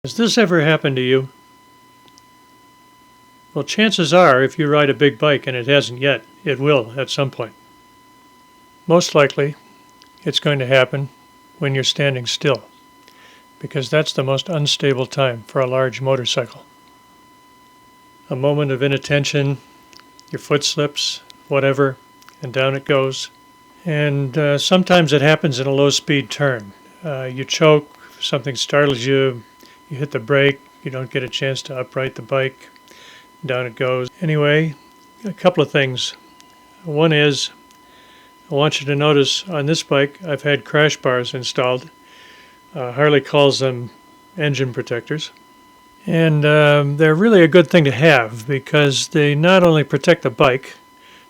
Has this ever happened to you? Well, chances are, if you ride a big bike and it hasn't yet, it will at some point. Most likely, it's going to happen when you're standing still, because that's the most unstable time for a large motorcycle. A moment of inattention, your foot slips, whatever, and down it goes. And sometimes it happens in a low-speed turn. You choke, something startles you, you hit the brake, you don't get a chance to upright the bike, down it goes. Anyway, a couple of things. One is, I want you to notice on this bike I've had crash bars installed. Harley calls them engine protectors. And they're really a good thing to have because they not only protect the bike,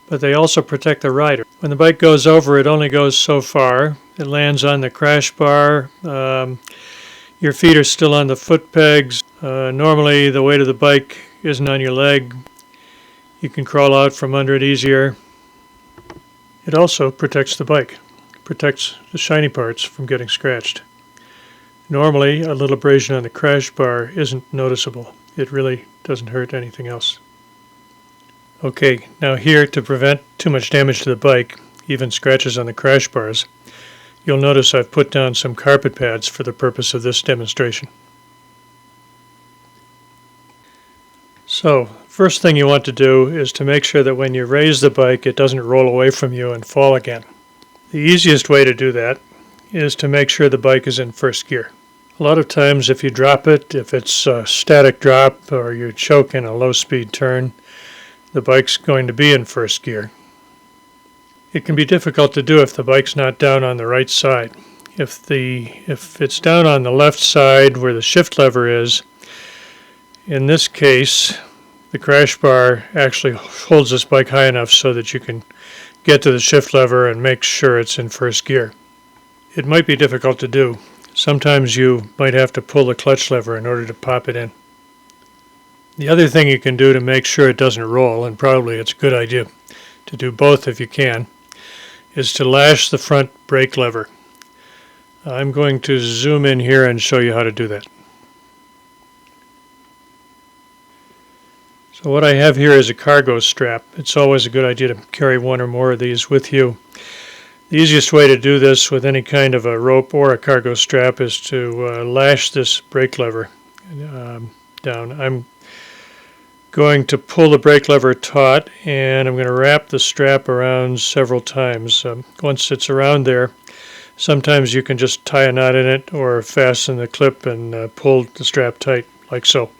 but they also protect the rider. When the bike goes over, it only goes so far. It lands on the crash bar. Your feet are still on the foot pegs. Normally, the weight of the bike isn't on your leg. You can crawl out from under it easier. It also protects the bike, protects the shiny parts from getting scratched. Normally, a little abrasion on the crash bar isn't noticeable. It really doesn't hurt anything else. Okay, now here, to prevent too much damage to the bike, even scratches on the crash bars, you'll notice I've put down some carpet pads for the purpose of this demonstration. So, first thing you want to do is to make sure that when you raise the bike, it doesn't roll away from you and fall again. The easiest way to do that is to make sure the bike is in first gear. A lot of times if you drop it, if it's a static drop or you choke in a low-speed turn, the bike's going to be in first gear. It can be difficult to do if the bike's not down on the right side. If it's down on the left side where the shift lever is, in this case, the crash bar actually holds this bike high enough so that you can get to the shift lever and make sure it's in first gear. It might be difficult to do. Sometimes you might have to pull the clutch lever in order to pop it in. The other thing you can do to make sure it doesn't roll, and probably it's a good idea to do both if you can, is to lash the front brake lever. I'm going to zoom in here and show you how to do that. So what I have here is a cargo strap. It's always a good idea to carry one or more of these with you. The easiest way to do this with any kind of a rope or a cargo strap is to lash this brake lever down. I'm going to pull the brake lever taut, and I'm going to wrap the strap around several times. Once it's around there, sometimes you can just tie a knot in it or fasten the clip and pull the strap tight, like so.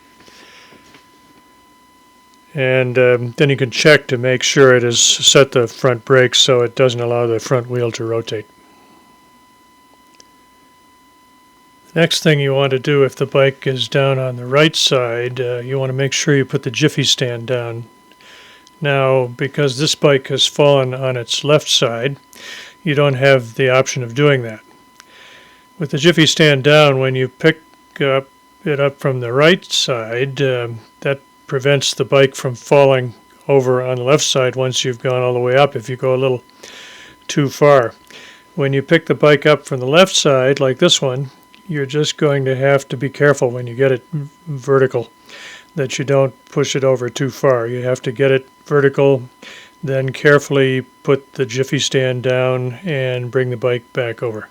And then you can check to make sure it has set the front brakes so it doesn't allow the front wheel to rotate. The next thing you want to do if the bike is down on the right side, you want to make sure you put the jiffy stand down. Now, because this bike has fallen on its left side, you don't have the option of doing that. With the jiffy stand down, when you pick it up from the right side, that prevents the bike from falling over on the left side once you've gone all the way up if you go a little too far. When you pick the bike up from the left side, like this one, you're just going to have to be careful when you get it vertical that you don't push it over too far. You have to get it vertical, then carefully put the jiffy stand down and bring the bike back over.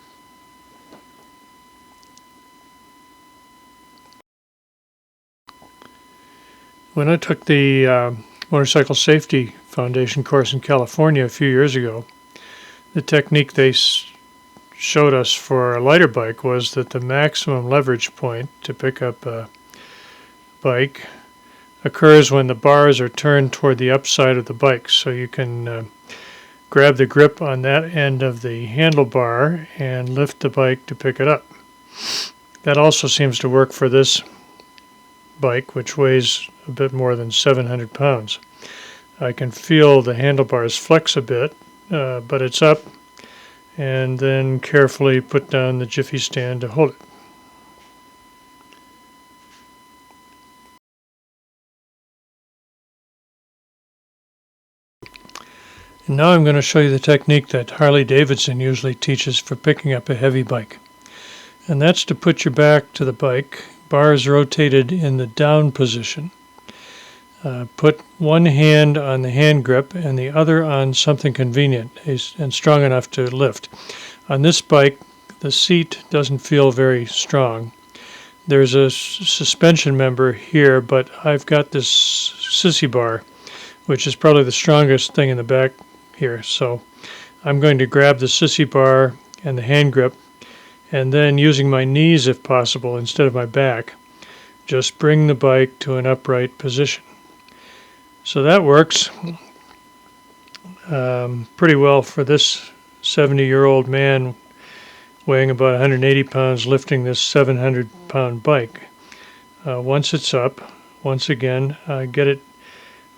When I took the Motorcycle Safety Foundation course in California a few years ago, the technique they showed us for a lighter bike was that the maximum leverage point to pick up a bike occurs when the bars are turned toward the upside of the bike. So you can grab the grip on that end of the handlebar and lift the bike to pick it up. That also seems to work for this bike, which weighs a bit more than 700 pounds. I can feel the handlebars flex a bit, but it's up, and then carefully put down the jiffy stand to hold it. And now I'm going to show you the technique that Harley-Davidson usually teaches for picking up a heavy bike. And that's to put your back to the bike bars rotated in the down position. Put one hand on the hand grip and the other on something convenient and strong enough to lift. On this bike, the seat doesn't feel very strong. There's a suspension member here, but I've got this sissy bar, which is probably the strongest thing in the back here. So I'm going to grab the sissy bar and the hand grip, and then using my knees if possible instead of my back, just bring the bike to an upright position. So that works pretty well for this 70-year-old man weighing about 180 pounds lifting this 700-pound bike. Once it's up, once again, get it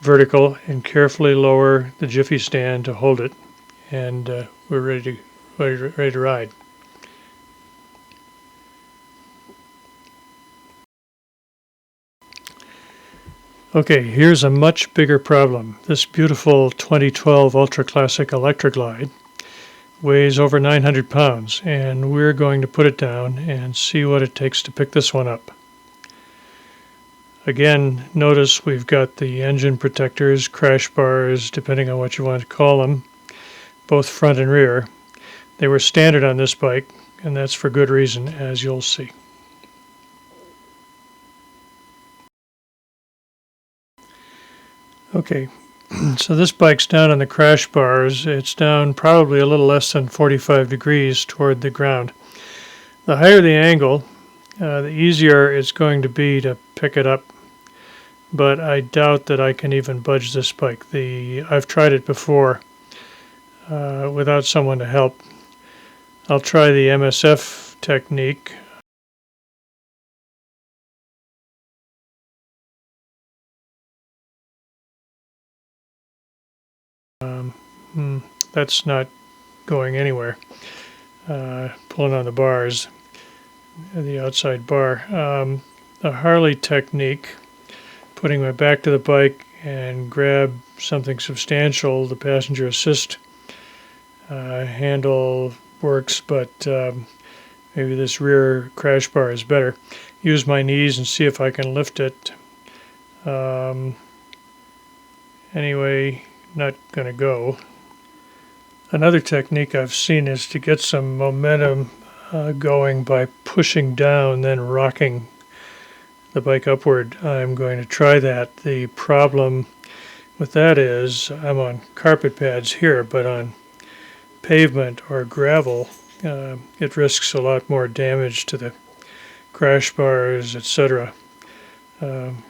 vertical and carefully lower the jiffy stand to hold it, and we're ready to ride. Okay, here's a much bigger problem. This beautiful 2012 Ultra Classic Electra Glide weighs over 900 pounds, and we're going to put it down and see what it takes to pick this one up. Again, notice we've got the engine protectors, crash bars, depending on what you want to call them, both front and rear. They were standard on this bike, and that's for good reason, as you'll see. Okay, so this bike's down on the crash bars. It's down probably a little less than 45 degrees toward the ground. The higher the angle, the easier it's going to be to pick it up, but I doubt that I can even budge this bike. I've tried it before without someone to help. I'll try the MSF technique. That's not going anywhere. Pulling on the bars, the outside bar. The Harley technique, putting my back to the bike and grab something substantial, the passenger assist handle works, but maybe this rear crash bar is better. Use my knees and see if I can lift it. Anyway, not going to go. Another technique I've seen is to get some momentum going by pushing down, then rocking the bike upward. I'm going to try that. The problem with that is I'm on carpet pads here, but on pavement or gravel, it risks a lot more damage to the crash bars, etc.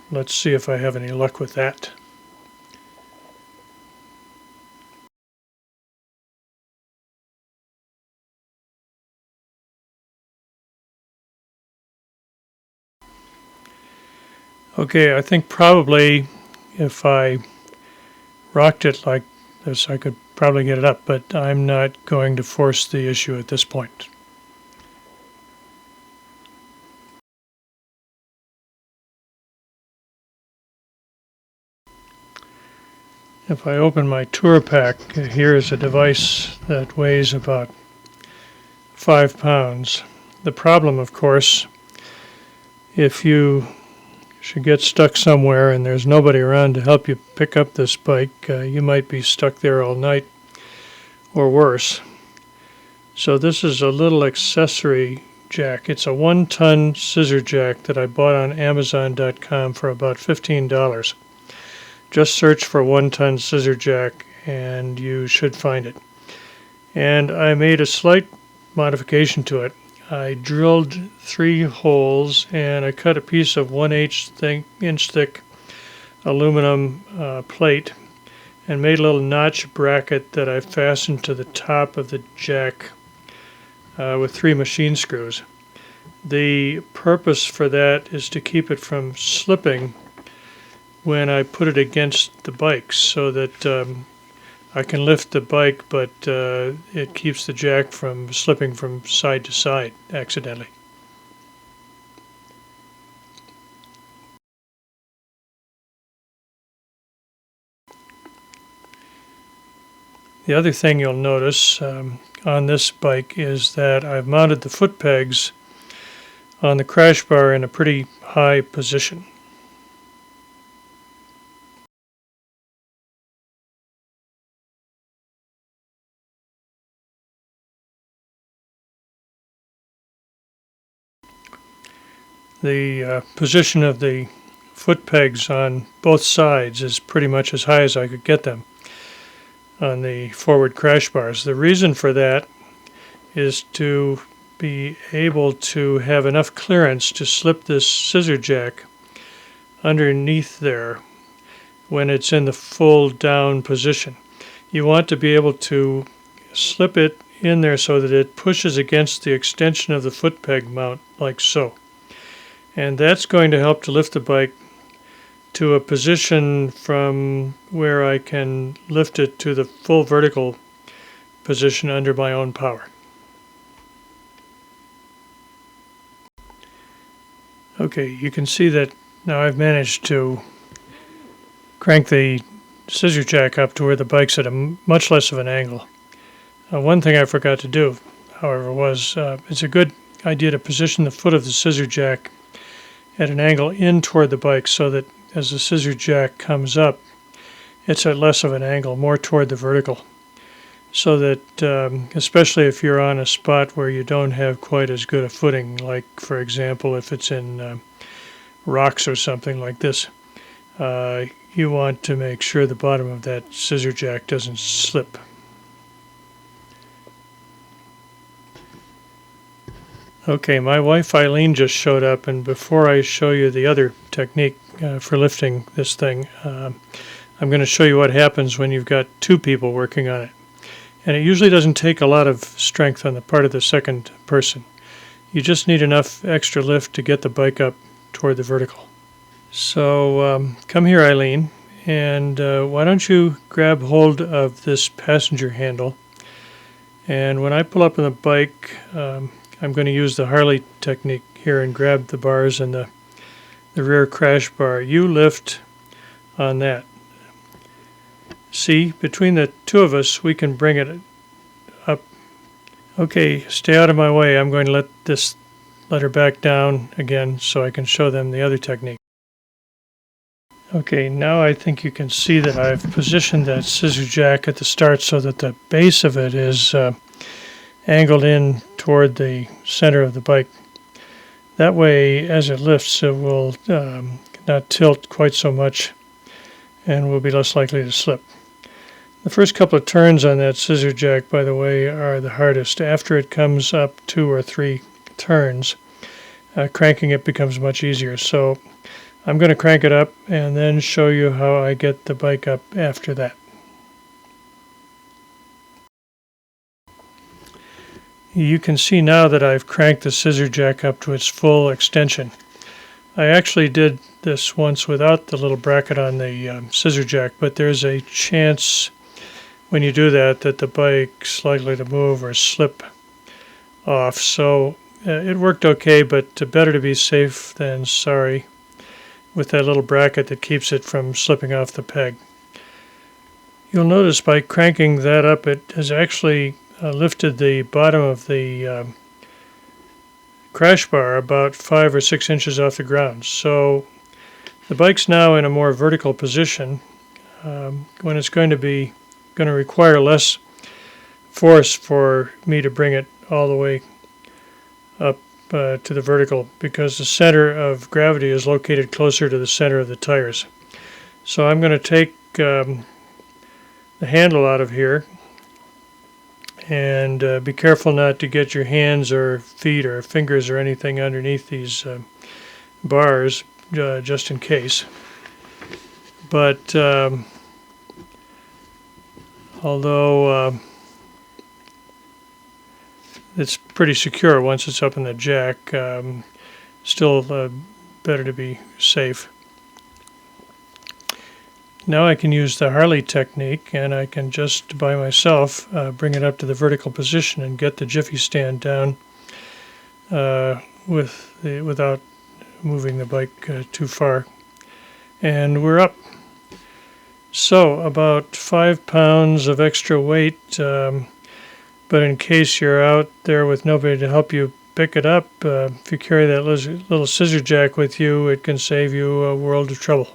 Let's see if I have any luck with that. Okay, I think probably if I rocked it like this, I could probably get it up, but I'm not going to force the issue at this point. If I open my tour pack, here is a device that weighs about 5 pounds. The problem, of course, if you should get stuck somewhere and there's nobody around to help you pick up this bike, you might be stuck there all night or worse. So this is a little accessory jack. It's a 1-ton scissor jack that I bought on Amazon.com for about $15. Just search for 1-ton scissor jack and you should find it. And I made a slight modification to it. I drilled 3 holes and I cut a piece of 1/8 inch thick aluminum plate and made a little notch bracket that I fastened to the top of the jack with 3 machine screws. The purpose for that is to keep it from slipping when I put it against the bike, so that I can lift the bike, but it keeps the jack from slipping from side to side accidentally. The other thing you'll notice on this bike is that I've mounted the foot pegs on the crash bar in a pretty high position. The position of the foot pegs on both sides is pretty much as high as I could get them on the forward crash bars. The reason for that is to be able to have enough clearance to slip this scissor jack underneath there when it's in the full down position. You want to be able to slip it in there so that it pushes against the extension of the foot peg mount like so. And that's going to help to lift the bike to a position from where I can lift it to the full vertical position under my own power. Okay, you can see that now I've managed to crank the scissor jack up to where the bike's at a much less of an angle. One thing I forgot to do, however, was it's a good idea to position the foot of the scissor jack at an angle in toward the bike so that as the scissor jack comes up, it's at less of an angle, more toward the vertical. So that, especially if you're on a spot where you don't have quite as good a footing, like, for example, if it's in rocks or something like this, you want to make sure the bottom of that scissor jack doesn't slip. Okay, my wife Eileen just showed up, and before I show you the other technique for lifting this thing, I'm going to show you what happens when you've got two people working on it. And it usually doesn't take a lot of strength on the part of the second person. You just need enough extra lift to get the bike up toward the vertical. So come here, Eileen, and why don't you grab hold of this passenger handle. And when I pull up on the bike, I'm going to use the Harley technique here and grab the bars and the rear crash bar. You lift on that. See, between the two of us, we can bring it up. Okay, stay out of my way. I'm going to let her back down again so I can show them the other technique. Okay, now I think you can see that I've positioned that scissor jack at the start so that the base of it is angled in toward the center of the bike. That way, as it lifts, it will not tilt quite so much and will be less likely to slip. The first couple of turns on that scissor jack, by the way, are the hardest. After it comes up 2 or 3 turns, cranking it becomes much easier. So I'm going to crank it up and then show you how I get the bike up after that. You can see now that I've cranked the scissor jack up to its full extension. I actually did this once without the little bracket on the scissor jack, but there's a chance when you do that the bike's likely to move or slip off. So it worked okay, but better to be safe than sorry with that little bracket that keeps it from slipping off the peg. You'll notice by cranking that up, it has actually lifted the bottom of the crash bar about 5 or 6 inches off the ground. So the bike's now in a more vertical position when it's going to require less force for me to bring it all the way up to the vertical, because the center of gravity is located closer to the center of the tires. So I'm going to take the handle out of here and be careful not to get your hands or feet or fingers or anything underneath these bars, just in case. But although it's pretty secure once it's up in the jack, still better to be safe. Now I can use the Harley technique, and I can just by myself bring it up to the vertical position and get the jiffy stand down without moving the bike too far. And we're up. So about 5 pounds of extra weight, but in case you're out there with nobody to help you pick it up. If you carry that little scissor jack with you, it can save you a world of trouble.